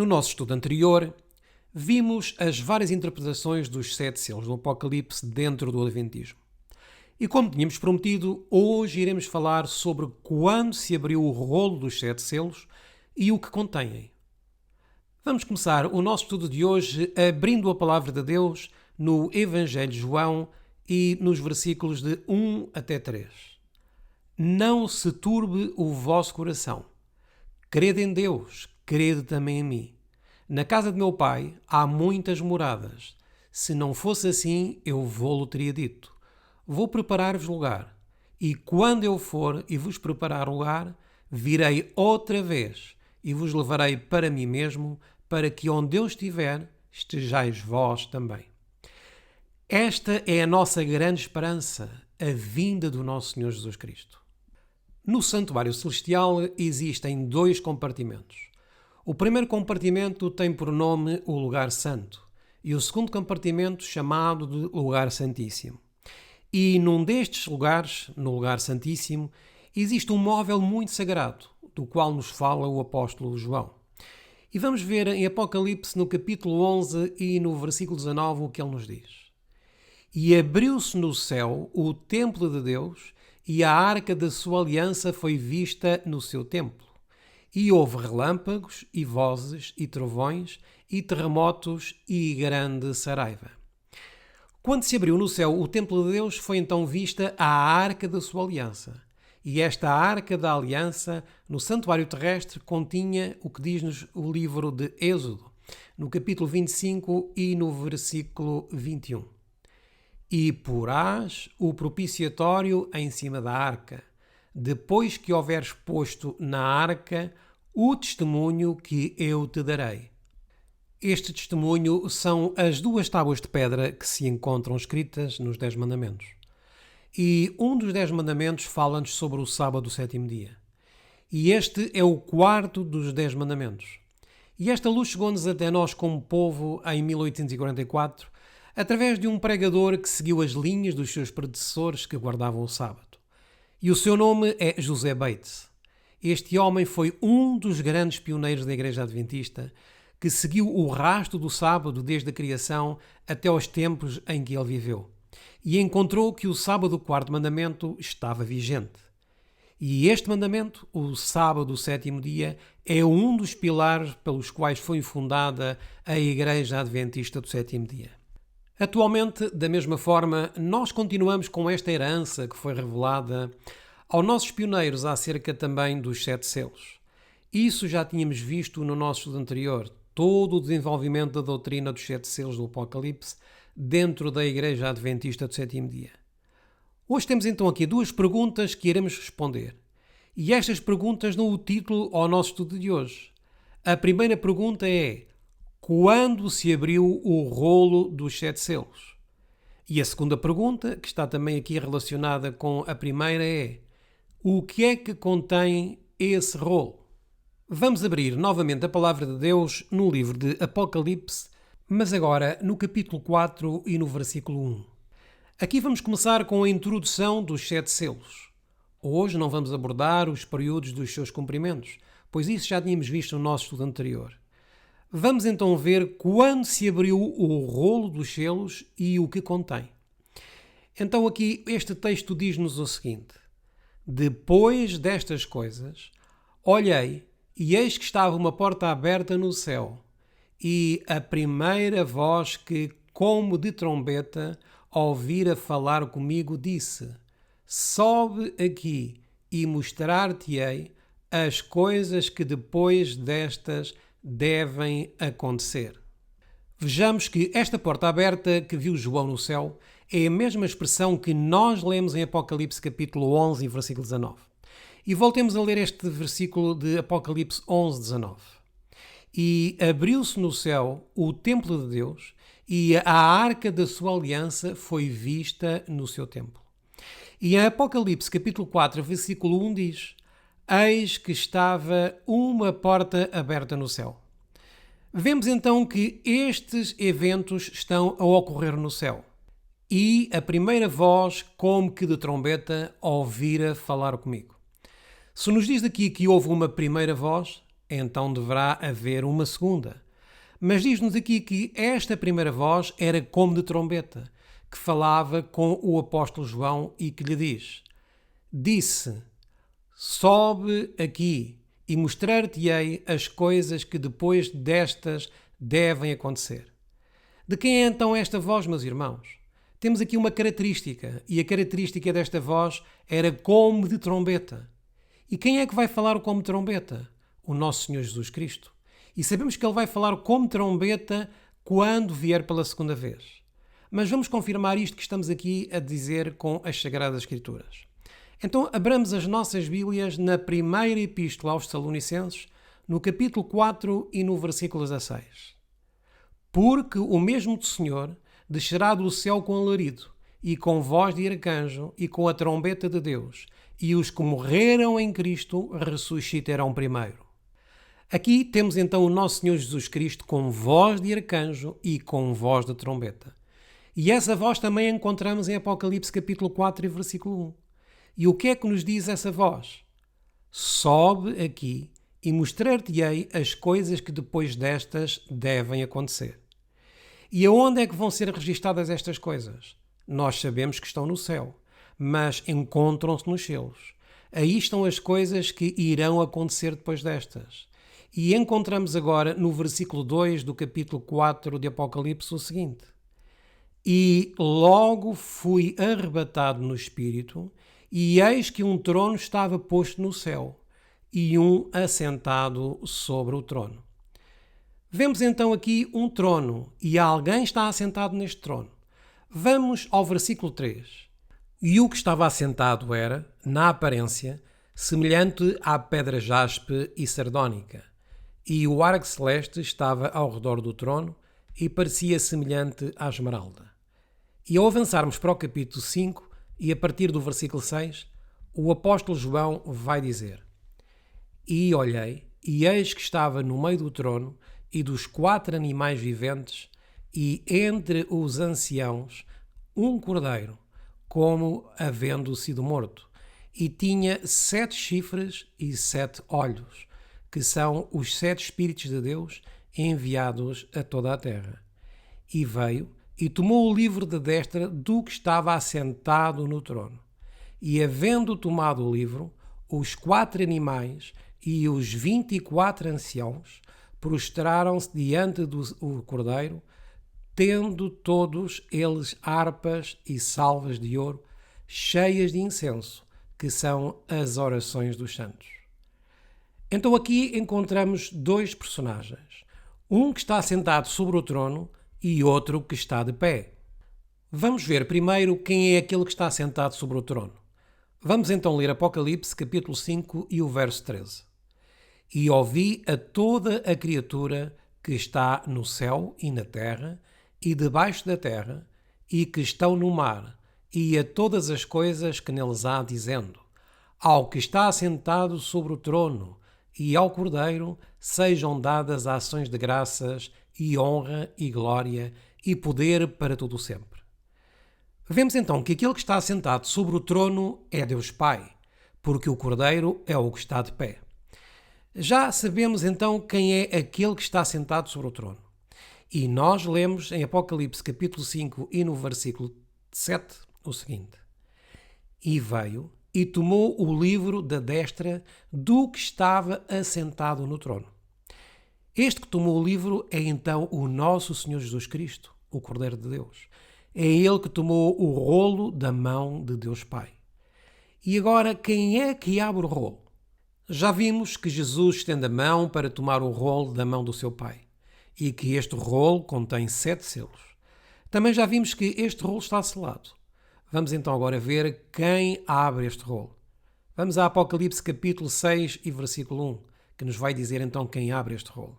nosso estudo anterior, vimos as várias interpretações dos 7 selos do Apocalipse dentro do Adventismo. E como tínhamos prometido, hoje iremos falar sobre quando se abriu o rolo dos 7 selos e o que contêm. Vamos começar o nosso estudo de hoje abrindo a Palavra de Deus no Evangelho de João e nos versículos de 1 até 3. Não se turbe o vosso coração. Crede em Deus, crede também em mim. Na casa de meu pai há muitas moradas. Se não fosse assim, eu vou-lo teria dito. Vou preparar-vos lugar. E quando eu for e vos preparar lugar, virei outra vez e vos levarei para mim mesmo, para que onde eu estiver, estejais vós também. Esta é a nossa grande esperança, a vinda do nosso Senhor Jesus Cristo. No Santuário Celestial existem 2 compartimentos. O primeiro compartimento tem por nome o Lugar Santo e o segundo compartimento chamado de Lugar Santíssimo. E num destes lugares, no Lugar Santíssimo, existe um móvel muito sagrado, do qual nos fala o apóstolo João. E vamos ver em Apocalipse, no capítulo 11 e no versículo 19, o que ele nos diz. E abriu-se no céu o templo de Deus, e a arca da sua aliança foi vista no seu templo. E houve relâmpagos, e vozes, e trovões, e terremotos, e grande saraiva. Quando se abriu no céu o templo de Deus, foi então vista a arca da sua aliança. E esta arca da aliança, no santuário terrestre, continha o que diz-nos o livro de Êxodo, no capítulo 25 e no versículo 21. E porás o propiciatório em cima da arca, depois que houveres posto na arca o testemunho que eu te darei. Este testemunho são as 2 tábuas de pedra que se encontram escritas nos 10 mandamentos. E um dos 10 mandamentos fala-nos sobre o sábado do 7º dia. E este é o 4º dos 10 mandamentos. E esta luz chegou-nos até nós como povo em 1844, através de um pregador que seguiu as linhas dos seus predecessores que guardavam o sábado. E o seu nome é José Bates. Este homem foi um dos grandes pioneiros da Igreja Adventista, que seguiu o rastro do sábado desde a criação até aos tempos em que ele viveu. E encontrou que o sábado do 4º mandamento estava vigente. E este mandamento, o sábado do 7º dia, é um dos pilares pelos quais foi fundada a Igreja Adventista do 7º dia. Atualmente, da mesma forma, nós continuamos com esta herança que foi revelada aos nossos pioneiros acerca também dos 7 selos. Isso já tínhamos visto no nosso estudo anterior, todo o desenvolvimento da doutrina dos 7 selos do Apocalipse dentro da Igreja Adventista do 7º dia. Hoje temos então aqui 2 perguntas que iremos responder. E estas perguntas dão o título ao nosso estudo de hoje. A primeira pergunta é: quando se abriu o rolo dos 7 selos? E a segunda pergunta, que está também aqui relacionada com a primeira, é: o que é que contém esse rolo? Vamos abrir novamente a Palavra de Deus no livro de Apocalipse, mas agora no capítulo 4 e no versículo 1. Aqui vamos começar com a introdução dos 7 selos. Hoje não vamos abordar os períodos dos seus cumprimentos, pois isso já tínhamos visto no nosso estudo anterior. Vamos então ver quando se abriu o rolo dos selos e o que contém. Então aqui este texto diz-nos o seguinte: depois destas coisas, olhei, e eis que estava uma porta aberta no céu, e a primeira voz que, como de trombeta, ouvira falar comigo, disse: sobe aqui e mostrar-te-ei as coisas que depois destas devem acontecer. Vejamos que esta porta aberta que viu João no céu é a mesma expressão que nós lemos em Apocalipse capítulo 11 e versículo 19. E voltemos a ler este versículo de Apocalipse 11, 19. E abriu-se no céu o templo de Deus, e a arca da sua aliança foi vista no seu templo. E em Apocalipse capítulo 4, versículo 1 diz: eis que estava uma porta aberta no céu. Vemos então que estes eventos estão a ocorrer no céu. E a primeira voz, como que de trombeta, ouvira falar comigo. Se nos diz aqui que houve uma primeira voz, então deverá haver uma segunda. Mas diz-nos aqui que esta primeira voz era como de trombeta, que falava com o apóstolo João e que lhe diz: Disse, sobe aqui e mostrar-te-ei as coisas que depois destas devem acontecer. De quem é então esta voz, meus irmãos? Temos aqui uma característica, e a característica desta voz era como de trombeta. E quem é que vai falar como trombeta? O nosso Senhor Jesus Cristo. E sabemos que Ele vai falar como trombeta quando vier pela segunda vez. Mas vamos confirmar isto que estamos aqui a dizer com as Sagradas Escrituras. Então, abramos as nossas Bíblias na primeira epístola aos Tessalonicenses, no capítulo 4 e no versículo 16. Porque o mesmo Senhor descerá do céu com alarido, e com voz de arcanjo, e com a trombeta de Deus, e os que morreram em Cristo ressuscitarão primeiro. Aqui temos então o nosso Senhor Jesus Cristo com voz de arcanjo e com voz de trombeta. E essa voz também a encontramos em Apocalipse capítulo 4 e versículo 1. E o que é que nos diz essa voz? Sobe aqui e mostrar-te-ei as coisas que depois destas devem acontecer. E aonde é que vão ser registadas estas coisas? Nós sabemos que estão no céu, mas encontram-se nos céus. Aí estão as coisas que irão acontecer depois destas. E encontramos agora no versículo 2 do capítulo 4 de Apocalipse o seguinte: E logo fui arrebatado no Espírito, e eis que um trono estava posto no céu, e um assentado sobre o trono. Vemos então aqui um trono, e alguém está assentado neste trono. Vamos ao versículo 3. E o que estava assentado era, na aparência, semelhante à pedra jaspe e sardónica, e o arco celeste estava ao redor do trono e parecia semelhante à esmeralda. E ao avançarmos para o capítulo 5, e a partir do versículo 6, o apóstolo João vai dizer: E olhei, e eis que estava no meio do trono e dos 4 animais viventes, e entre os anciãos, um cordeiro, como havendo sido morto, e tinha 7 chifres e 7 olhos, que são os 7 Espíritos de Deus enviados a toda a terra. E veio e tomou o livro da destra do que estava assentado no trono. E havendo tomado o livro, os 4 animais e os 24 anciãos prostraram-se diante do cordeiro, tendo todos eles harpas e salvas de ouro, cheias de incenso, que são as orações dos santos. Então aqui encontramos 2 personagens, um que está sentado sobre o trono e outro que está de pé. Vamos ver primeiro quem é aquele que está sentado sobre o trono. Vamos então ler Apocalipse capítulo 5 e o verso 13. E ouvi a toda a criatura que está no céu e na terra e debaixo da terra e que estão no mar, e a todas as coisas que neles há, dizendo: Ao que está assentado sobre o trono e ao Cordeiro sejam dadas ações de graças e honra e glória e poder para todo o sempre. Vemos então que aquele que está assentado sobre o trono é Deus Pai, porque o Cordeiro é o que está de pé. Já sabemos então quem é aquele que está sentado sobre o trono. E nós lemos em Apocalipse capítulo 5 e no versículo 7 o seguinte: E veio e tomou o livro da destra do que estava assentado no trono. Este que tomou o livro é então o nosso Senhor Jesus Cristo, o Cordeiro de Deus. É Ele que tomou o rolo da mão de Deus Pai. E agora, quem é que abre o rolo? Já vimos que Jesus estende a mão para tomar o rolo da mão do seu Pai e que este rolo contém 7 selos. Também já vimos que este rolo está selado. Vamos então agora ver quem abre este rolo. Vamos a Apocalipse capítulo 6 e versículo 1, que nos vai dizer então quem abre este rolo.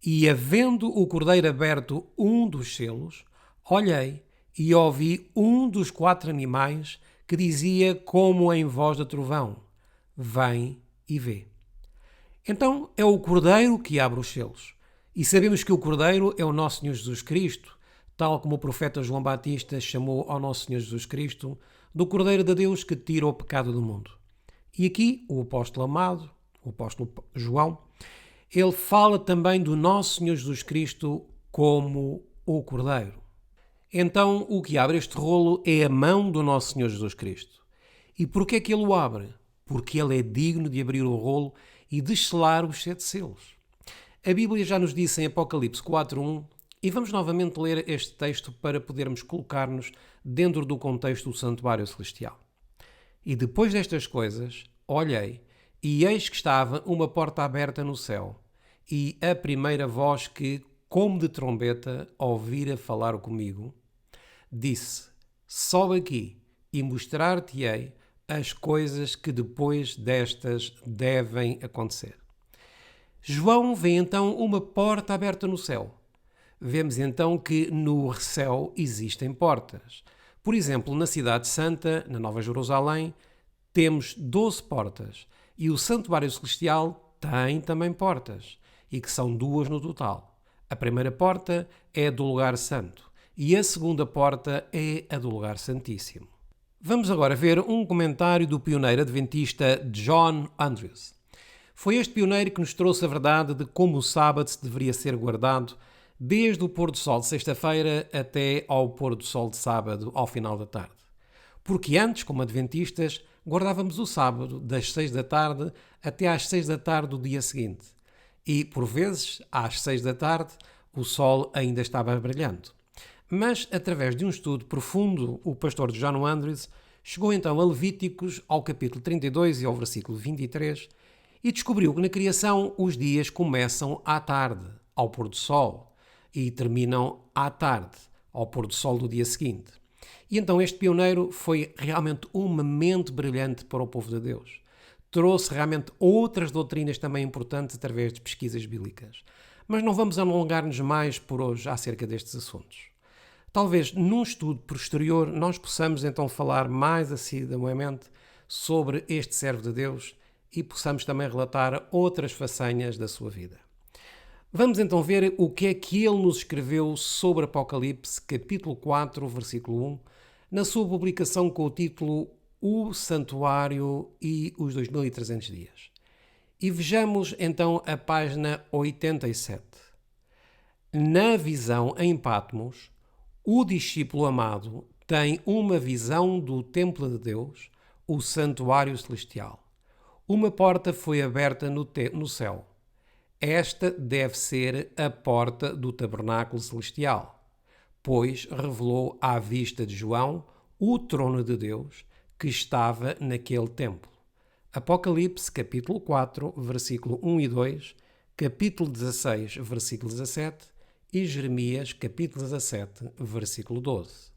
E havendo o cordeiro aberto um dos selos, olhei e ouvi um dos 4 animais que dizia como em voz de trovão: Vem e vê. Então é o cordeiro que abre os selos. E sabemos que o cordeiro é o nosso Senhor Jesus Cristo, tal como o profeta João Batista chamou ao nosso Senhor Jesus Cristo do Cordeiro de Deus que tira o pecado do mundo. E aqui o apóstolo amado, o apóstolo João, ele fala também do nosso Senhor Jesus Cristo como o Cordeiro. Então, o que abre este rolo é a mão do nosso Senhor Jesus Cristo. E porquê é que ele o abre? Porque ele é digno de abrir o rolo e de selar os 7 selos. A Bíblia já nos disse em Apocalipse 4:1, e vamos novamente ler este texto para podermos colocar-nos dentro do contexto do santuário celestial. E depois destas coisas, olhei, e eis que estava uma porta aberta no céu, e a primeira voz que, como de trombeta, ouvira falar comigo, disse: sobe aqui e mostrar-te-ei as coisas que depois destas devem acontecer. João vê então uma porta aberta no céu. Vemos então que no céu existem portas. Por exemplo, na Cidade Santa, na Nova Jerusalém, temos 12 portas e o Santuário Celestial tem também portas, e que são 2 no total. A primeira porta é a do Lugar Santo e a segunda porta é a do Lugar Santíssimo. Vamos agora ver um comentário do pioneiro adventista John Andrews. Foi este pioneiro que nos trouxe a verdade de como o sábado se deveria ser guardado desde o pôr do sol de sexta-feira até ao pôr do sol de sábado, ao final da tarde. Porque antes, como adventistas, guardávamos o sábado das 6 da tarde até às 6 da tarde do dia seguinte. E, por vezes, às 6 da tarde, o sol ainda estava brilhando. Mas, através de um estudo profundo, o pastor John Andrews chegou então a Levíticos, ao capítulo 32 e ao versículo 23, e descobriu que na criação os dias começam à tarde, ao pôr do sol, e terminam à tarde, ao pôr do sol do dia seguinte. E então este pioneiro foi realmente uma mente brilhante para o povo de Deus. Trouxe realmente outras doutrinas também importantes através de pesquisas bíblicas. Mas não vamos alongar-nos mais por hoje acerca destes assuntos. Talvez num estudo posterior nós possamos então falar mais assiduamente sobre este servo de Deus e possamos também relatar outras façanhas da sua vida. Vamos então ver o que é que ele nos escreveu sobre Apocalipse, capítulo 4, versículo 1, na sua publicação com o título O Santuário e os 2300 Dias. E vejamos então a página 87. Na visão em Patmos, o discípulo amado tem uma visão do templo de Deus, o santuário celestial. Uma porta foi aberta no céu. Esta deve ser a porta do tabernáculo celestial, pois revelou à vista de João o trono de Deus que estava naquele templo. Apocalipse, capítulo 4, versículo 1 e 2, capítulo 16, versículo 17 e Jeremias, capítulo 17, versículo 12.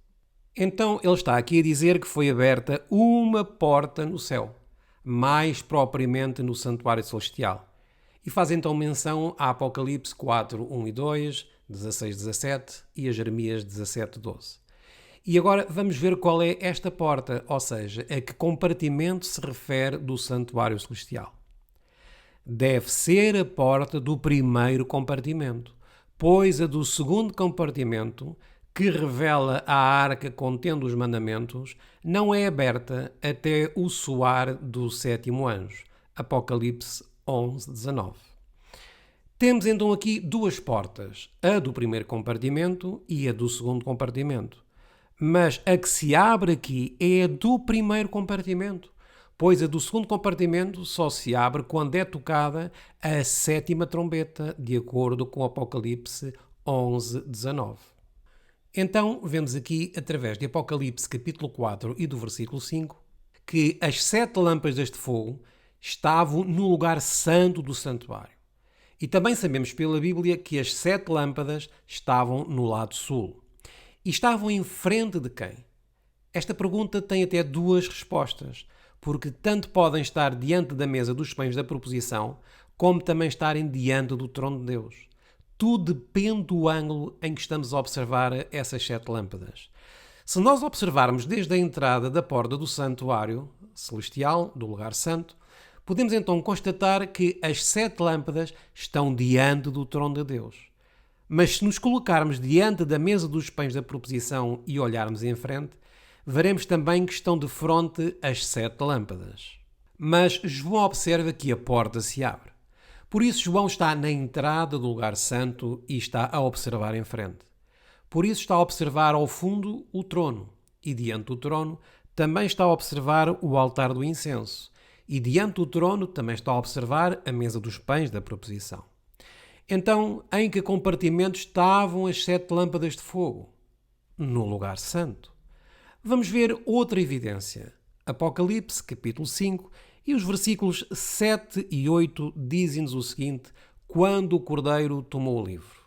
Então ele está aqui a dizer que foi aberta uma porta no céu, mais propriamente no santuário celestial. E faz então menção a Apocalipse 4, 1 e 2, 16, 17 e a Jeremias 17, 12. E agora vamos ver qual é esta porta, ou seja, a que compartimento se refere do santuário celestial. Deve ser a porta do primeiro compartimento, pois a do segundo compartimento, que revela a arca contendo os mandamentos, não é aberta até o soar do sétimo anjo. Apocalipse 11, 19. Temos então aqui 2 portas, a do primeiro compartimento e a do segundo compartimento. Mas a que se abre aqui é a do primeiro compartimento, pois a do segundo compartimento só se abre quando é tocada a 7ª trombeta, de acordo com Apocalipse 11, 19. Então, vemos aqui, através de Apocalipse capítulo 4 e do versículo 5, que as 7 lâmpadas de fogo estavam no lugar santo do santuário. E também sabemos pela Bíblia que as 7 lâmpadas estavam no lado sul. E estavam em frente de quem? Esta pergunta tem até 2 respostas, porque tanto podem estar diante da mesa dos pães da proposição, como também estarem diante do trono de Deus. Tudo depende do ângulo em que estamos a observar essas 7 lâmpadas. Se nós observarmos desde a entrada da porta do santuário celestial, do lugar santo, podemos então constatar que as 7 lâmpadas estão diante do trono de Deus. Mas se nos colocarmos diante da mesa dos pães da proposição e olharmos em frente, veremos também que estão de fronte as 7 lâmpadas. Mas João observa que a porta se abre. Por isso, João está na entrada do lugar santo e está a observar em frente. Por isso, está a observar ao fundo o trono. E diante do trono também está a observar o altar do incenso. E diante do trono também está a observar a mesa dos pães da proposição. Então, em que compartimento estavam as 7 lâmpadas de fogo? No lugar santo. Vamos ver outra evidência. Apocalipse, capítulo 5, e os versículos 7 e 8 dizem-nos o seguinte: quando o Cordeiro tomou o livro.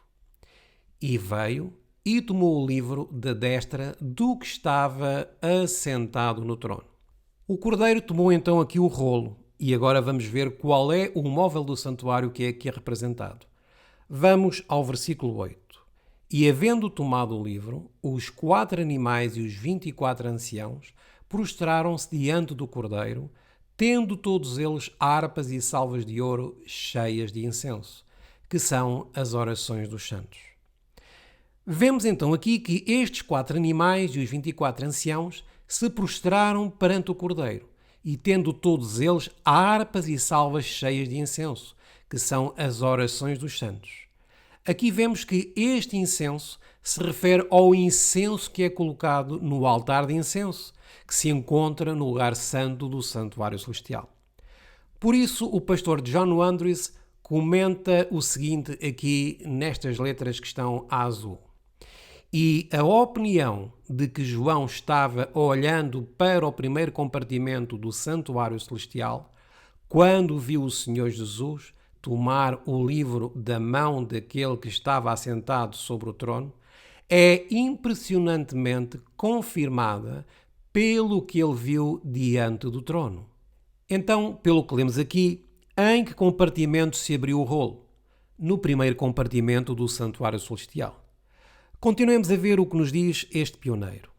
E veio e tomou o livro da destra do que estava assentado no trono. O Cordeiro tomou então aqui o rolo, e agora vamos ver qual é o móvel do santuário que é aqui representado. Vamos ao versículo 8. E havendo tomado o livro, os 4 animais e os 24 anciãos prostraram-se diante do Cordeiro, tendo todos eles harpas e salvas de ouro cheias de incenso, que são as orações dos santos. Vemos então aqui que estes 4 animais e os 24 anciãos se prostraram perante o Cordeiro, e tendo todos eles harpas e salvas cheias de incenso, que são as orações dos santos. Aqui vemos que este incenso se refere ao incenso que é colocado no altar de incenso, que se encontra no lugar santo do santuário celestial. Por isso, o pastor John Andrews comenta o seguinte aqui nestas letras que estão a azul. E a opinião de que João estava olhando para o primeiro compartimento do santuário celestial, quando viu o Senhor Jesus tomar o livro da mão daquele que estava assentado sobre o trono, é impressionantemente confirmada pelo que ele viu diante do trono. Então, pelo que lemos aqui, em que compartimento se abriu o rolo? No primeiro compartimento do santuário celestial. Continuemos a ver o que nos diz este pioneiro.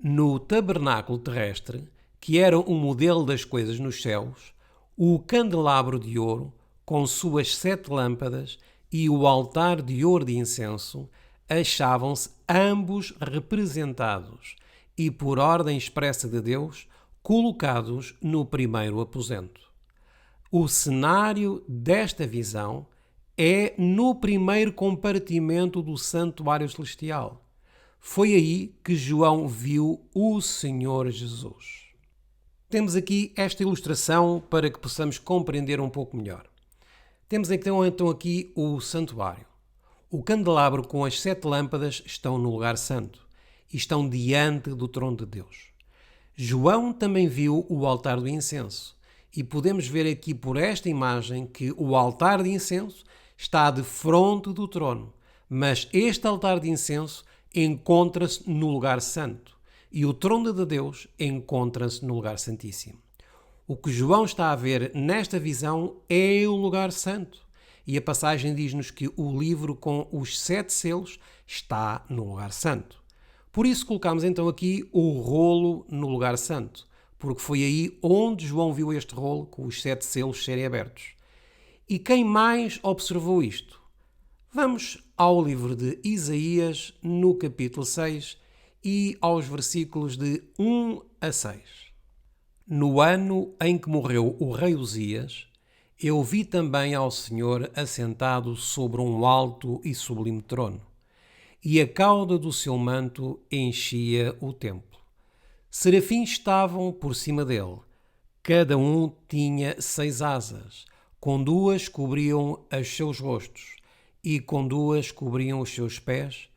No tabernáculo terrestre, que era um modelo das coisas nos céus, o candelabro de ouro, com suas 7 lâmpadas, e o altar de ouro de incenso, achavam-se ambos representados e, por ordem expressa de Deus, colocados no primeiro aposento. O cenário desta visão é no primeiro compartimento do santuário celestial. Foi aí que João viu o Senhor Jesus. Temos aqui esta ilustração para que possamos compreender um pouco melhor. Temos então aqui o santuário. O candelabro com as 7 lâmpadas estão no lugar santo e estão diante do trono de Deus. João também viu o altar do incenso e podemos ver aqui por esta imagem que o altar de incenso está de fronte do trono, mas este altar de incenso encontra-se no lugar santo e o trono de Deus encontra-se no lugar santíssimo. O que João está a ver nesta visão é o lugar santo. E a passagem diz-nos que o livro com os 7 selos está no lugar santo. Por isso colocamos então aqui o rolo no lugar santo, porque foi aí onde João viu este rolo com os 7 selos serem abertos. E quem mais observou isto? Vamos ao livro de Isaías, no capítulo 6, e aos versículos de 1 a 6. No ano em que morreu o rei Uzias, eu vi também ao Senhor assentado sobre um alto e sublime trono, e a cauda do seu manto enchia o templo. Serafins estavam por cima dele, cada um tinha 6 asas, com 2 cobriam os seus rostos, e com 2 cobriam os seus pés,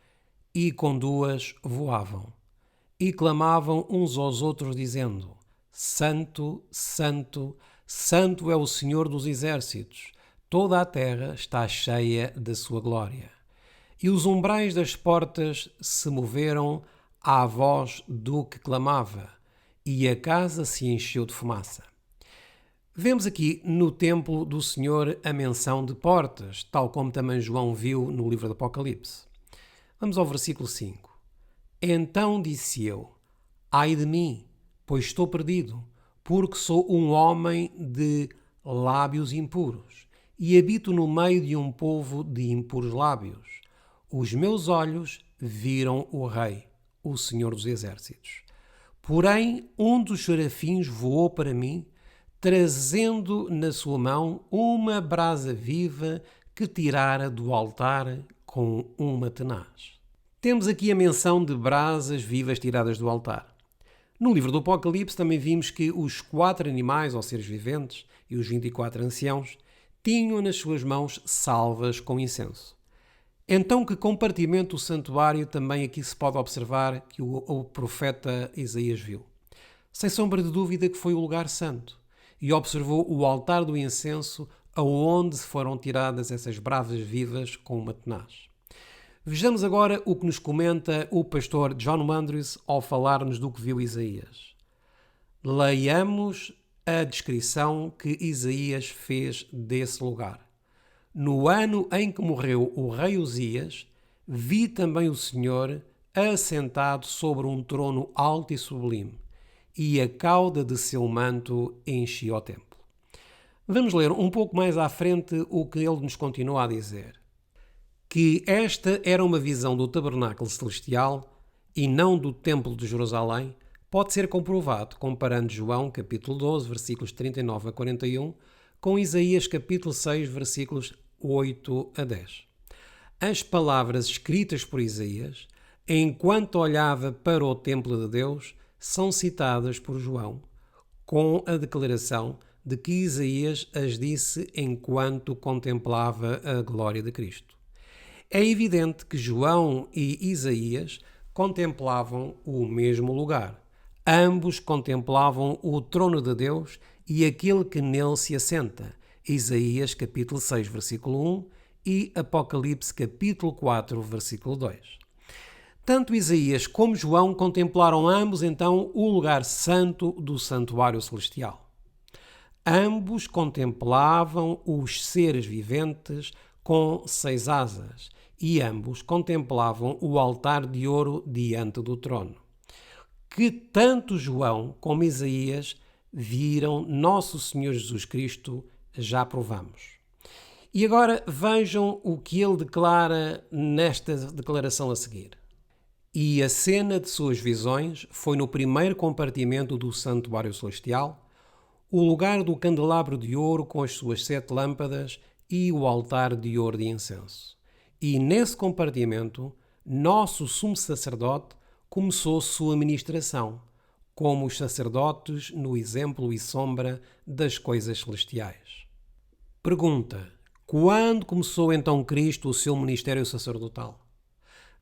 e com 2 voavam, e clamavam uns aos outros, dizendo: Santo, Santo, Santo é o Senhor dos exércitos, toda a terra está cheia da sua glória. E os umbrais das portas se moveram à voz do que clamava, e a casa se encheu de fumaça. Vemos aqui no templo do Senhor a menção de portas, tal como também João viu no livro do Apocalipse. Vamos ao versículo 5. Então disse eu: ai de mim, pois estou perdido, porque sou um homem de lábios impuros, e habito no meio de um povo de impuros lábios. Os meus olhos viram o Rei, o Senhor dos Exércitos. Porém, um dos serafins voou para mim, trazendo na sua mão uma brasa viva que tirara do altar com uma tenaz. Temos aqui a menção de brasas vivas tiradas do altar. No livro do Apocalipse também vimos que os 4 animais ou seres viventes e os 24 anciãos tinham nas suas mãos salvas com incenso. Então, que compartimento do santuário também aqui se pode observar que o profeta Isaías viu? Sem sombra de dúvida que foi o lugar santo, e observou o altar do incenso aonde foram tiradas essas brasas vivas com uma tenaz. Vejamos agora o que nos comenta o pastor John Andrews ao falar-nos do que viu Isaías. Leiamos a descrição que Isaías fez desse lugar. No ano em que morreu o rei Uzias, vi também o Senhor assentado sobre um trono alto e sublime, e a cauda de seu manto enchia o templo. Vamos ler um pouco mais à frente o que ele nos continua a dizer. Que esta era uma visão do tabernáculo celestial e não do templo de Jerusalém, pode ser comprovado comparando João capítulo 12, versículos 39 a 41, com Isaías capítulo 6, versículos 8 a 10. As palavras escritas por Isaías, enquanto olhava para o templo de Deus, são citadas por João, com a declaração de que Isaías as disse enquanto contemplava a glória de Cristo. É evidente que João e Isaías contemplavam o mesmo lugar. Ambos contemplavam o trono de Deus e aquele que nele se assenta. Isaías capítulo 6, versículo 1 e Apocalipse capítulo 4, versículo 2. Tanto Isaías como João contemplaram ambos então o lugar santo do santuário celestial. Ambos contemplavam os seres viventes com 6 asas e ambos contemplavam o altar de ouro diante do trono. Que tanto João como Isaías viram Nosso Senhor Jesus Cristo, já provamos. E agora vejam o que ele declara nesta declaração a seguir. E a cena de suas visões foi no primeiro compartimento do santuário celestial, o lugar do candelabro de ouro com as suas 7 lâmpadas e o altar de ouro de incenso. E nesse compartimento, nosso sumo sacerdote começou sua ministração, como os sacerdotes no exemplo e sombra das coisas celestiais. Pergunta: quando começou então Cristo o seu ministério sacerdotal?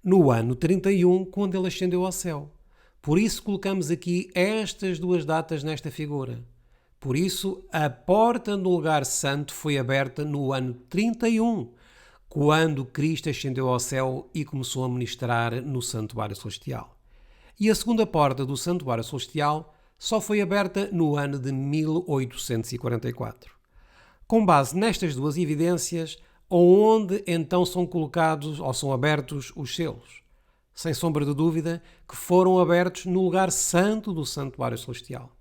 No ano 31, quando ele ascendeu ao céu. Por isso colocamos aqui estas 2 datas nesta figura. Por isso, a porta do lugar santo foi aberta no ano 31, quando Cristo ascendeu ao céu e começou a ministrar no santuário celestial. E a segunda porta do santuário celestial só foi aberta no ano de 1844. Com base nestas 2 evidências, onde então são colocados ou são abertos os selos? Sem sombra de dúvida que foram abertos no lugar santo do santuário celestial.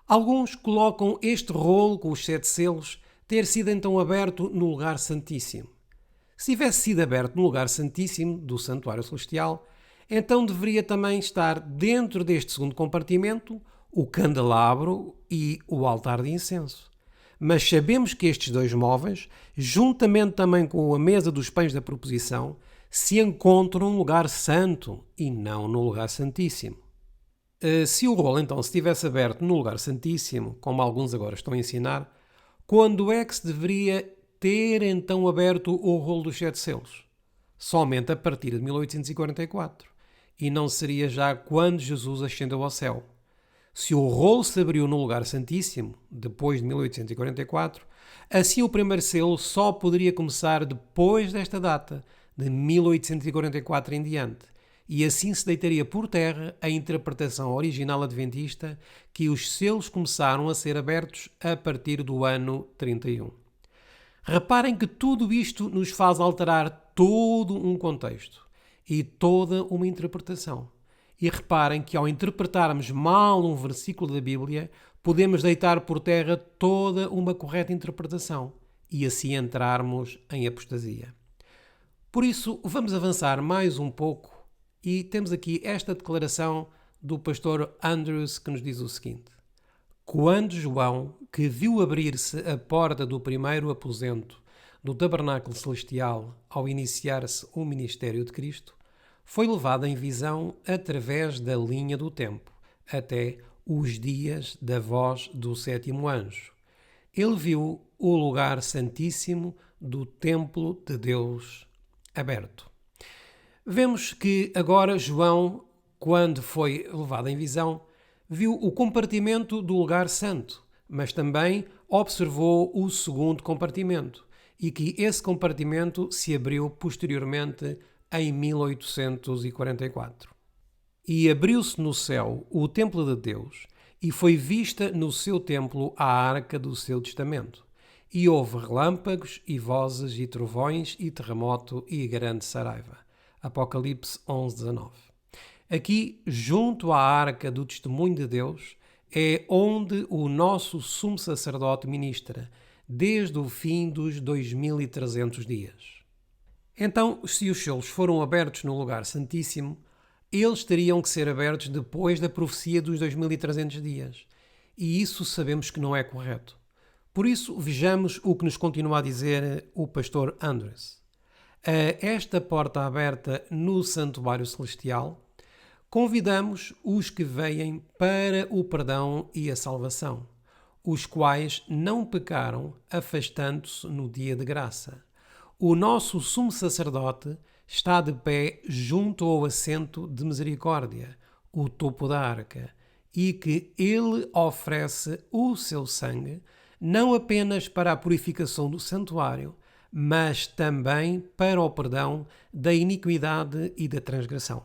Alguns colocam este rolo com os 7 selos ter sido então aberto no lugar santíssimo. Se tivesse sido aberto no lugar santíssimo do santuário celestial, então deveria também estar dentro deste segundo compartimento o candelabro e o altar de incenso. Mas sabemos que estes 2 móveis, juntamente também com a mesa dos pães da proposição, se encontram no lugar santo e não no lugar santíssimo. Se o rolo então se tivesse aberto no lugar santíssimo, como alguns agora estão a ensinar, quando é que se deveria ter então aberto o rolo dos 7 selos? Somente a partir de 1844. E não seria já quando Jesus ascendeu ao céu. Se o rolo se abriu no lugar santíssimo, depois de 1844, assim o primeiro selo só poderia começar depois desta data, de 1844 em diante, e assim se deitaria por terra a interpretação original adventista que os selos começaram a ser abertos a partir do ano 31. Reparem que tudo isto nos faz alterar todo um contexto e toda uma interpretação. E reparem que ao interpretarmos mal um versículo da Bíblia, podemos deitar por terra toda uma correta interpretação e assim entrarmos em apostasia. Por isso, vamos avançar mais um pouco e temos aqui esta declaração do pastor Andrews que nos diz o seguinte: Quando João, que viu abrir-se a porta do primeiro aposento do tabernáculo celestial ao iniciar-se o ministério de Cristo, foi levado em visão através da linha do tempo, até os dias da voz do sétimo anjo. Ele viu o lugar santíssimo do templo de Deus aberto. Vemos que agora João, quando foi levado em visão, viu o compartimento do lugar santo, mas também observou o segundo compartimento e que esse compartimento se abriu posteriormente em 1844. E abriu-se no céu o templo de Deus e foi vista no seu templo a arca do seu testamento. E houve relâmpagos e vozes e trovões e terremoto e grande saraiva. Apocalipse 11:19. Aqui, junto à arca do testemunho de Deus, é onde o nosso sumo sacerdote ministra, desde o fim dos 2300 dias. Então, se os selos foram abertos no lugar santíssimo, eles teriam que ser abertos depois da profecia dos 2300 dias. E isso sabemos que não é correto. Por isso, vejamos o que nos continua a dizer o pastor Andres. A esta porta aberta no santuário celestial, convidamos os que veem para o perdão e a salvação, os quais não pecaram, afastando-se no dia de graça. O nosso sumo sacerdote está de pé junto ao assento de misericórdia, o topo da arca, e que ele oferece o seu sangue, não apenas para a purificação do santuário, mas também para o perdão da iniquidade e da transgressão.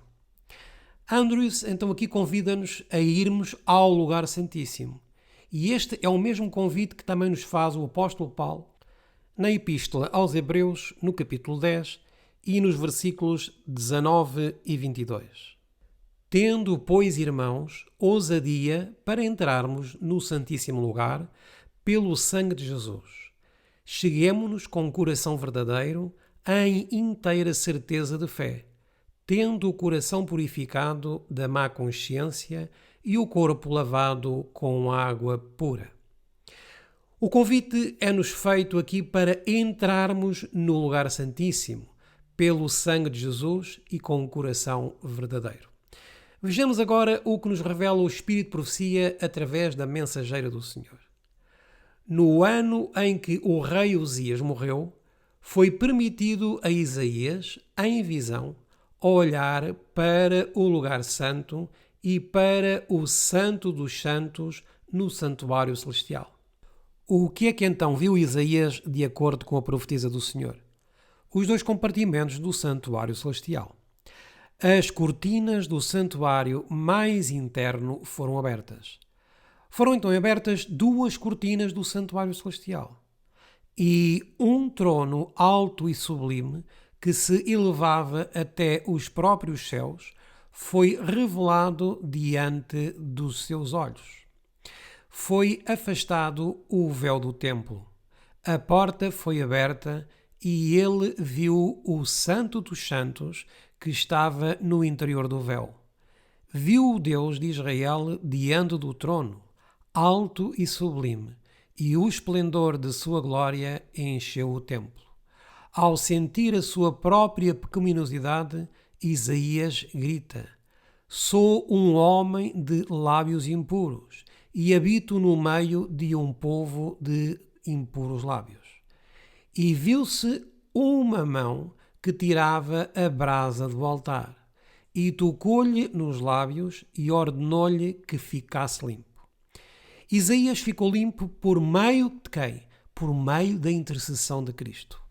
Andrews, então, aqui convida-nos a irmos ao lugar santíssimo. E este é o mesmo convite que também nos faz o apóstolo Paulo na Epístola aos Hebreus, no capítulo 10 e nos versículos 19 e 22. Tendo, pois, irmãos, ousadia para entrarmos no santíssimo lugar pelo sangue de Jesus. Cheguemo-nos com coração verdadeiro em inteira certeza de fé, tendo o coração purificado da má consciência e o corpo lavado com água pura. O convite é-nos feito aqui para entrarmos no lugar santíssimo, pelo sangue de Jesus e com o coração verdadeiro. Vejamos agora o que nos revela o Espírito de Profecia através da mensageira do Senhor. No ano em que o rei Uzias morreu, foi permitido a Isaías, em visão, olhar para o lugar santo e para o Santo dos Santos no santuário celestial. O que é que então viu Isaías de acordo com a profetisa do Senhor? Os dois compartimentos do santuário celestial. As cortinas do santuário mais interno foram abertas. Foram então abertas duas cortinas do santuário celestial e um trono alto e sublime que se elevava até os próprios céus foi revelado diante dos seus olhos. Foi afastado o véu do templo. A porta foi aberta e ele viu o Santo dos Santos que estava no interior do véu. Viu o Deus de Israel diante do trono, alto e sublime, e o esplendor de sua glória encheu o templo. Ao sentir a sua própria pecaminosidade, Isaías grita: Sou um homem de lábios impuros e habito no meio de um povo de impuros lábios. E viu-se uma mão que tirava a brasa do altar, e tocou-lhe nos lábios e ordenou-lhe que ficasse limpo. Isaías ficou limpo por meio de quem? Por meio da intercessão de Cristo.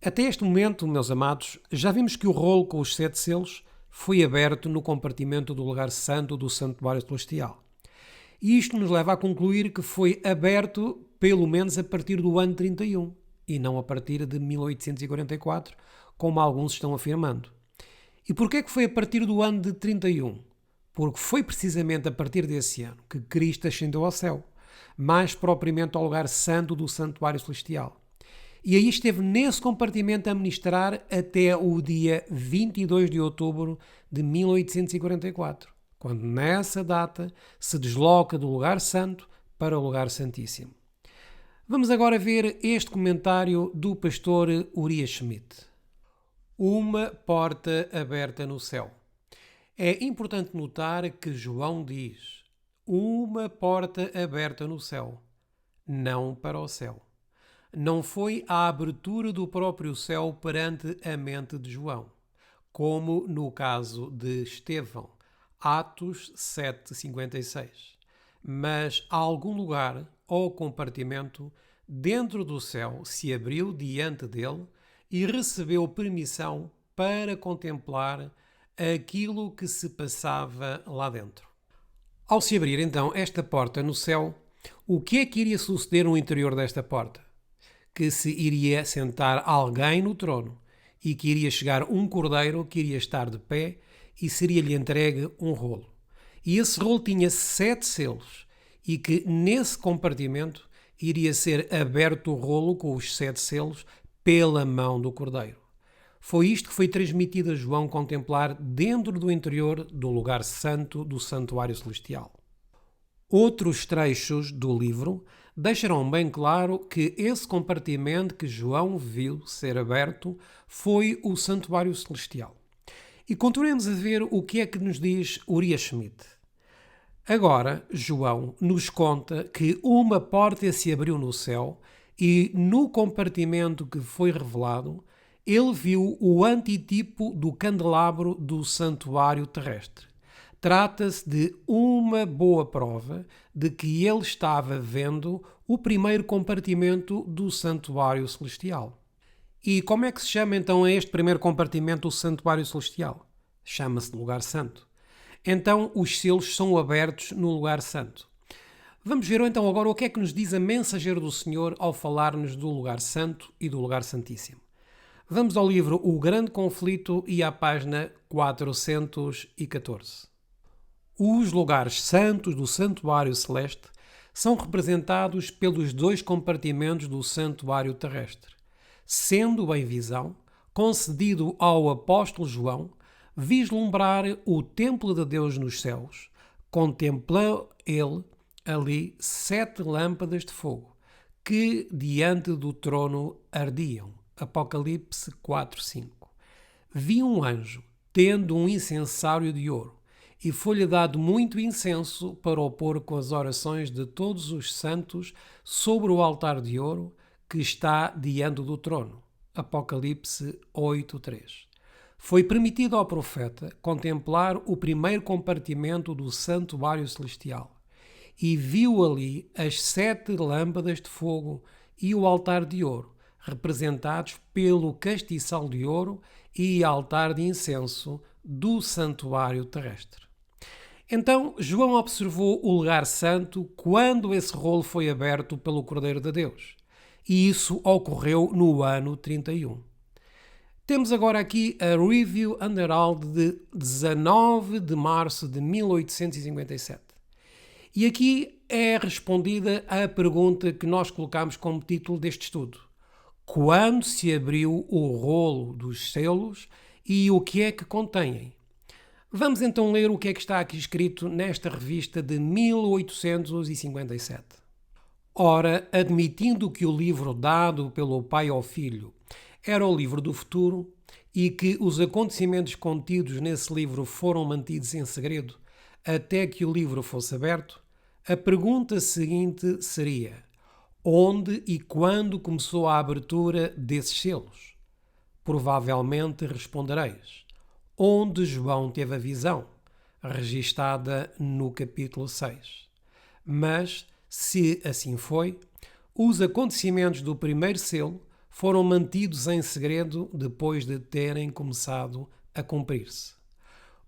Até este momento, meus amados, já vimos que o rolo com os 7 selos foi aberto no compartimento do lugar santo do santuário celestial. E isto nos leva a concluir que foi aberto pelo menos a partir do ano 31 e não a partir de 1844, como alguns estão afirmando. E porquê é que foi a partir do ano de 31? Porque foi precisamente a partir desse ano que Cristo ascendeu ao céu, mais propriamente ao lugar santo do santuário celestial. E aí esteve nesse compartimento a ministrar até o dia 22 de outubro de 1844, quando nessa data se desloca do lugar santo para o lugar santíssimo. Vamos agora ver este comentário do pastor Urias Schmidt. Uma porta aberta no céu. É importante notar que João diz uma porta aberta no céu, não para o céu. Não foi a abertura do próprio céu perante a mente de João, como no caso de Estevão, Atos 7:56, mas algum lugar ou compartimento dentro do céu se abriu diante dele e recebeu permissão para contemplar aquilo que se passava lá dentro. Ao se abrir então esta porta no céu, o que é que iria suceder no interior desta porta? Que se iria sentar alguém no trono e que iria chegar um cordeiro que iria estar de pé e seria-lhe entregue um rolo. E esse rolo tinha 7 selos e que nesse compartimento iria ser aberto o rolo com os 7 selos pela mão do cordeiro. Foi isto que foi transmitido a João contemplar dentro do interior do lugar santo do santuário celestial. Outros trechos do livro deixarão bem claro que esse compartimento que João viu ser aberto foi o santuário celestial. E continuemos a ver o que é que nos diz Urias Schmidt. Agora, João nos conta que uma porta se abriu no céu e no compartimento que foi revelado, ele viu o antitipo do candelabro do santuário terrestre. Trata-se de uma boa prova de que ele estava vendo o primeiro compartimento do santuário celestial. E como é que se chama então este primeiro compartimento do santuário celestial? Chama-se de lugar santo. Então os selos são abertos no lugar santo. Vamos ver então agora o que é que nos diz a mensageira do Senhor ao falar-nos do lugar santo e do lugar santíssimo. Vamos ao livro O Grande Conflito e à página 414. Os lugares santos do santuário celeste são representados pelos 2 compartimentos do santuário terrestre, sendo em visão concedido ao apóstolo João vislumbrar o templo de Deus nos céus. Contemplou ele ali 7 lâmpadas de fogo que diante do trono ardiam. Apocalipse 4:5. Vi um anjo tendo um incensário de ouro e foi-lhe dado muito incenso para o pôr com as orações de todos os santos sobre o altar de ouro que está diante do trono. Apocalipse 8:3. Foi permitido ao profeta contemplar o primeiro compartimento do santuário celestial e viu ali as 7 lâmpadas de fogo e o altar de ouro, representados pelo castiçal de ouro e altar de incenso do santuário terrestre. Então João observou o lugar santo quando esse rolo foi aberto pelo Cordeiro de Deus. E isso ocorreu no ano 31. Temos agora aqui a Review and Herald de 19 de março de 1857. E aqui é respondida a pergunta que nós colocamos como título deste estudo. Quando se abriu o rolo dos selos e o que é que contêm? Vamos então ler o que é que está aqui escrito nesta revista de 1857. Ora, admitindo que o livro dado pelo Pai ao Filho era o livro do futuro e que os acontecimentos contidos nesse livro foram mantidos em segredo até que o livro fosse aberto, a pergunta seguinte seria: onde e quando começou a abertura desses selos? Provavelmente respondereis: onde João teve a visão, registada no capítulo 6. Mas, se assim foi, os acontecimentos do primeiro selo foram mantidos em segredo depois de terem começado a cumprir-se.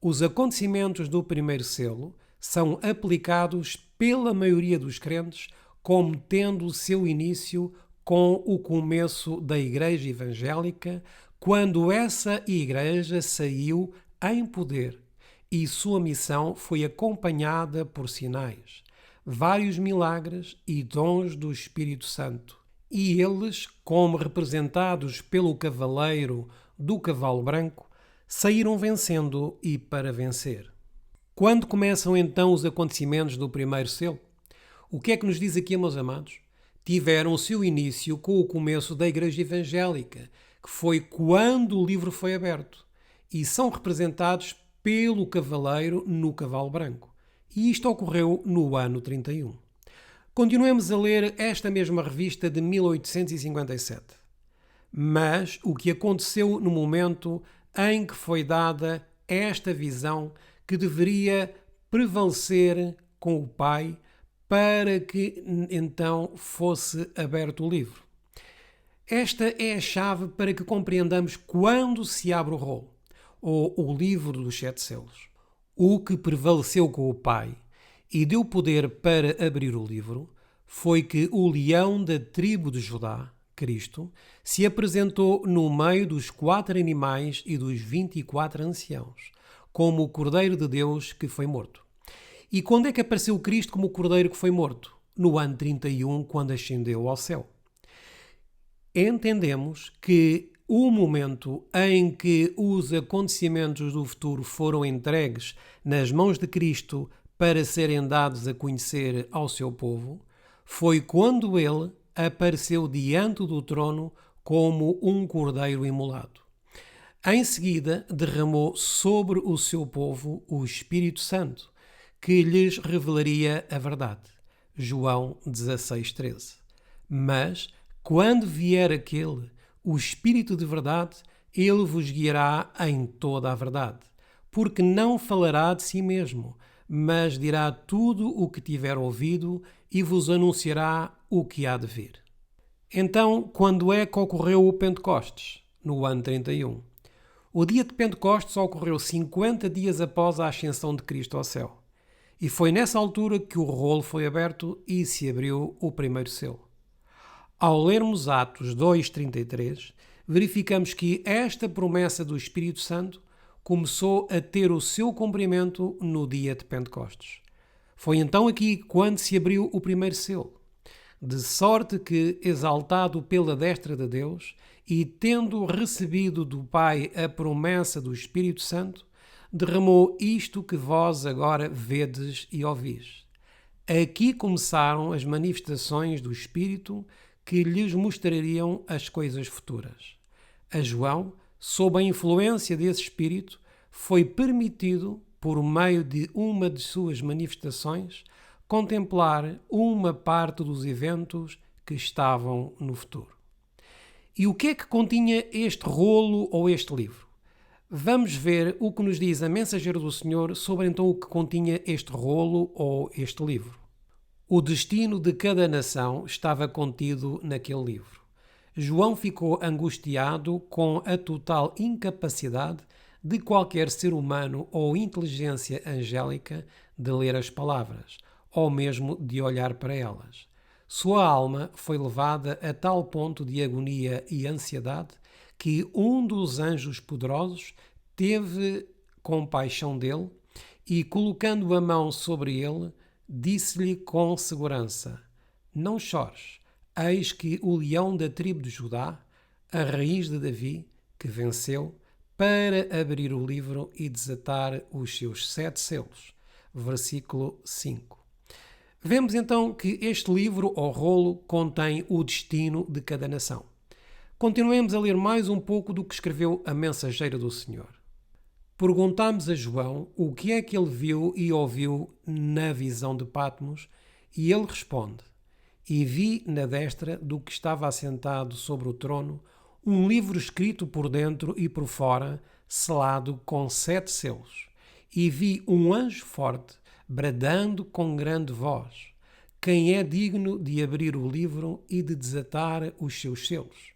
Os acontecimentos do primeiro selo são aplicados pela maioria dos crentes como tendo o seu início com o começo da Igreja Evangélica, quando essa Igreja saiu em poder e sua missão foi acompanhada por sinais, vários milagres e dons do Espírito Santo. E eles, como representados pelo cavaleiro do cavalo branco, saíram vencendo e para vencer. Quando começam então os acontecimentos do primeiro selo? O que é que nos diz aqui, meus amados? Tiveram o seu início com o começo da Igreja Evangélica, que foi quando o livro foi aberto, e são representados pelo cavaleiro no cavalo branco. E isto ocorreu no ano 31. Continuemos a ler esta mesma revista de 1857. Mas o que aconteceu no momento em que foi dada esta visão que deveria prevalecer com o Pai para que então fosse aberto o livro. Esta é a chave para que compreendamos quando se abre o rolo, ou o livro dos 7 selos. O que prevaleceu com o Pai e deu poder para abrir o livro foi que o leão da tribo de Judá, Cristo, se apresentou no meio dos 4 animais e dos 24 anciãos, como o Cordeiro de Deus que foi morto. E quando é que apareceu Cristo como o Cordeiro que foi morto? No ano 31, quando ascendeu ao céu. Entendemos que o momento em que os acontecimentos do futuro foram entregues nas mãos de Cristo para serem dados a conhecer ao seu povo foi quando ele apareceu diante do trono como um cordeiro imolado. Em seguida, derramou sobre o seu povo o Espírito Santo, que lhes revelaria a verdade. João 16:13. Mas, quando vier aquele, o Espírito de verdade, ele vos guiará em toda a verdade, porque não falará de si mesmo, mas dirá tudo o que tiver ouvido e vos anunciará o que há de vir. Então, quando é que ocorreu o Pentecostes? No ano 31. O dia de Pentecostes ocorreu 50 dias após a ascensão de Cristo ao céu. E foi nessa altura que o rolo foi aberto e se abriu o primeiro selo. Ao lermos Atos 2:33, verificamos que esta promessa do Espírito Santo começou a ter o seu cumprimento no dia de Pentecostes. Foi então aqui quando se abriu o primeiro selo. De sorte que, exaltado pela destra de Deus e tendo recebido do Pai a promessa do Espírito Santo, derramou isto que vós agora vedes e ouvis. Aqui começaram as manifestações do Espírito que lhes mostrariam as coisas futuras. A João, sob a influência desse Espírito, foi permitido, por meio de uma de suas manifestações, contemplar uma parte dos eventos que estavam no futuro. E o que é que continha este rolo ou este livro? Vamos ver o que nos diz a Mensageira do Senhor sobre então o que continha este rolo ou este livro. O destino de cada nação estava contido naquele livro. João ficou angustiado com a total incapacidade de qualquer ser humano ou inteligência angélica de ler as palavras, ou mesmo de olhar para elas. Sua alma foi levada a tal ponto de agonia e ansiedade que um dos anjos poderosos teve compaixão dele e, colocando a mão sobre ele, disse-lhe com segurança: Não chores, eis que o leão da tribo de Judá, a raiz de Davi, que venceu, para abrir o livro e desatar os seus 7 selos. Versículo 5. Vemos então que este livro ou rolo contém o destino de cada nação. Continuemos a ler mais um pouco do que escreveu a Mensageira do Senhor. Perguntamos a João o que é que ele viu e ouviu na visão de Patmos, e ele responde: E vi na destra do que estava assentado sobre o trono um livro escrito por dentro e por fora, selado com 7 selos. E vi um anjo forte, bradando com grande voz: Quem é digno de abrir o livro e de desatar os seus selos?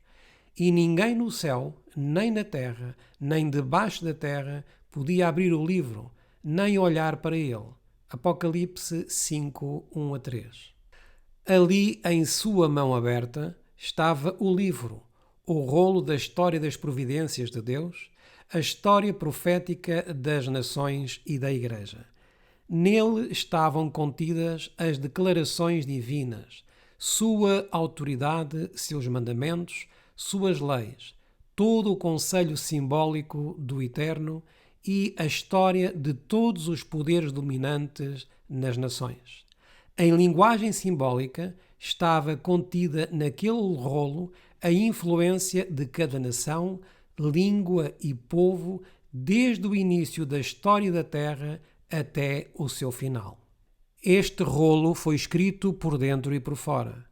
E ninguém no céu, nem na terra, nem debaixo da terra, podia abrir o livro, nem olhar para ele. Apocalipse 5, 1-3. Ali, em sua mão aberta, estava o livro, o rolo da história das providências de Deus, a história profética das nações e da Igreja. Nele estavam contidas as declarações divinas, sua autoridade, seus mandamentos, suas leis, todo o conselho simbólico do Eterno e a história de todos os poderes dominantes nas nações. Em linguagem simbólica, estava contida naquele rolo a influência de cada nação, língua e povo desde o início da história da Terra até o seu final. Este rolo foi escrito por dentro e por fora.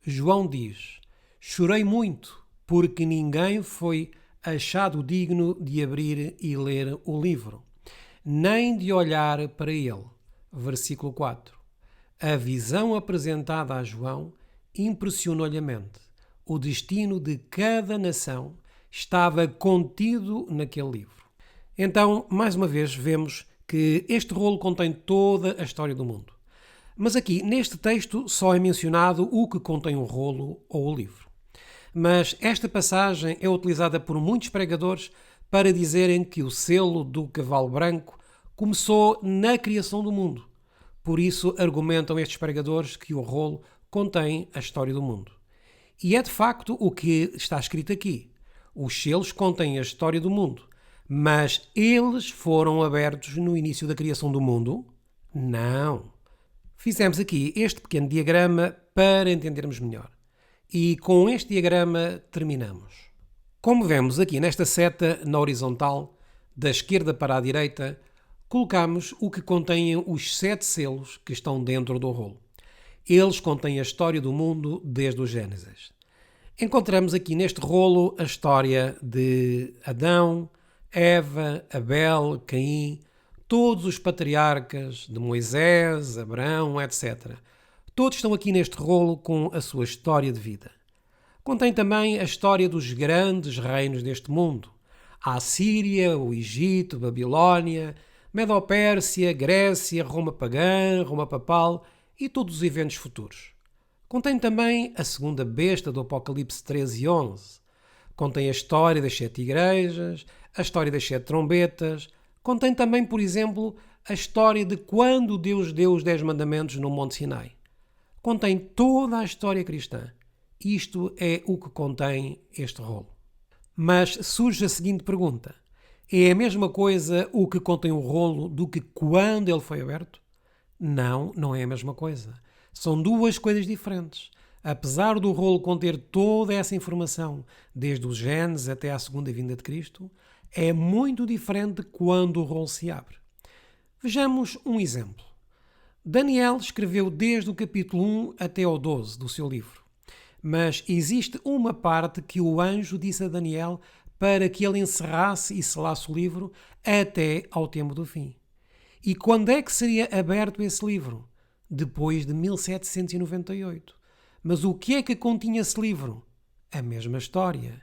João diz: chorei muito, porque ninguém foi achado digno de abrir e ler o livro, nem de olhar para ele. Versículo 4. A visão apresentada a João impressionou-lhe a mente. O destino de cada nação estava contido naquele livro. Então, mais uma vez, vemos que este rolo contém toda a história do mundo. Mas aqui, neste texto, só é mencionado o que contém o rolo ou o livro. Mas esta passagem é utilizada por muitos pregadores para dizerem que o selo do cavalo branco começou na criação do mundo. Por isso, argumentam estes pregadores que o rolo contém a história do mundo. E é de facto o que está escrito aqui. Os selos contêm a história do mundo, mas eles foram abertos no início da criação do mundo? Não. Fizemos aqui este pequeno diagrama para entendermos melhor. E com este diagrama terminamos. Como vemos aqui nesta seta na horizontal, da esquerda para a direita, colocamos o que contêm os 7 selos que estão dentro do rolo. Eles contêm a história do mundo desde o Gênesis. Encontramos aqui neste rolo a história de Adão, Eva, Abel, Caim, todos os patriarcas de Moisés, Abraão, etc. Todos estão aqui neste rolo com a sua história de vida. Contém também a história dos grandes reinos deste mundo. A Assíria, o Egito, Babilónia, Medo-Pérsia, Grécia, Roma pagã, Roma papal e todos os eventos futuros. Contém também a segunda besta do Apocalipse 13 e 11. Contém a história das 7 igrejas, a história das 7 trombetas. Contém também, por exemplo, a história de quando Deus deu os 10 mandamentos no Monte Sinai. Contém toda a história cristã. Isto é o que contém este rolo. Mas surge a seguinte pergunta: é a mesma coisa o que contém o rolo do que quando ele foi aberto? Não, não é a mesma coisa. São duas coisas diferentes. Apesar do rolo conter toda essa informação, desde o Gênesis até à segunda vinda de Cristo, é muito diferente quando o rolo se abre. Vejamos um exemplo. Daniel escreveu desde o capítulo 1 até ao 12 do seu livro. Mas existe uma parte que o anjo disse a Daniel para que ele encerrasse e selasse o livro até ao tempo do fim. E quando é que seria aberto esse livro? Depois de 1798. Mas o que é que continha esse livro? A mesma história.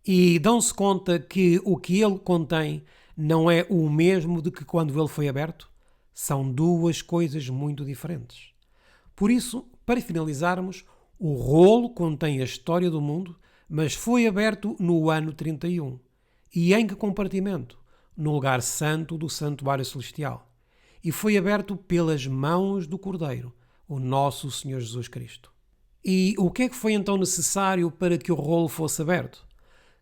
E dão-se conta que o que ele contém não é o mesmo de que quando ele foi aberto? São duas coisas muito diferentes. Por isso, para finalizarmos, o rolo contém a história do mundo, mas foi aberto no ano 31. E em que compartimento? No lugar santo do santuário celestial. E foi aberto pelas mãos do Cordeiro, o nosso Senhor Jesus Cristo. E o que é que foi então necessário para que o rolo fosse aberto?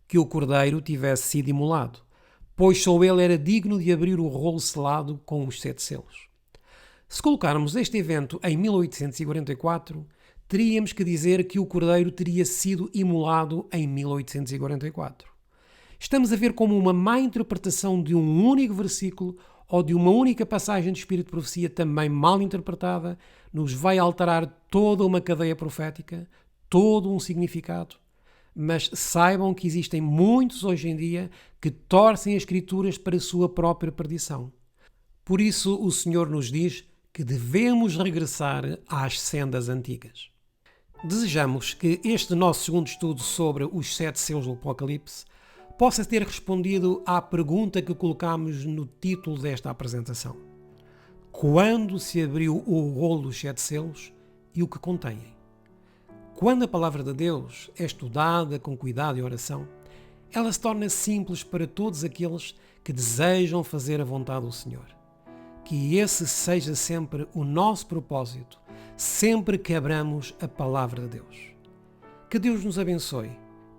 Que o Cordeiro tivesse sido imolado, pois só ele era digno de abrir o rolo selado com os 7 selos. Se colocarmos este evento em 1844, teríamos que dizer que o Cordeiro teria sido imolado em 1844. Estamos a ver como uma má interpretação de um único versículo ou de uma única passagem de Espírito de Profecia também mal interpretada nos vai alterar toda uma cadeia profética, todo um significado. Mas saibam que existem muitos hoje em dia que torcem as Escrituras para a sua própria perdição. Por isso o Senhor nos diz que devemos regressar às sendas antigas. Desejamos que este nosso segundo estudo sobre os 7 selos do Apocalipse possa ter respondido à pergunta que colocamos no título desta apresentação. Quando se abriu o rolo dos 7 selos e o que contêm? Quando a palavra de Deus é estudada com cuidado e oração, ela se torna simples para todos aqueles que desejam fazer a vontade do Senhor. Que esse seja sempre o nosso propósito, sempre que abramos a palavra de Deus. Que Deus nos abençoe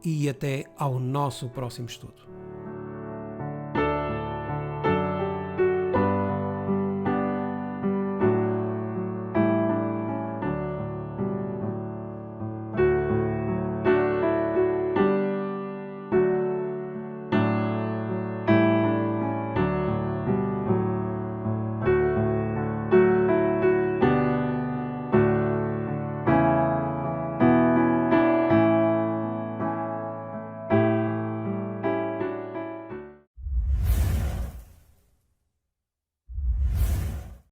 e até ao nosso próximo estudo.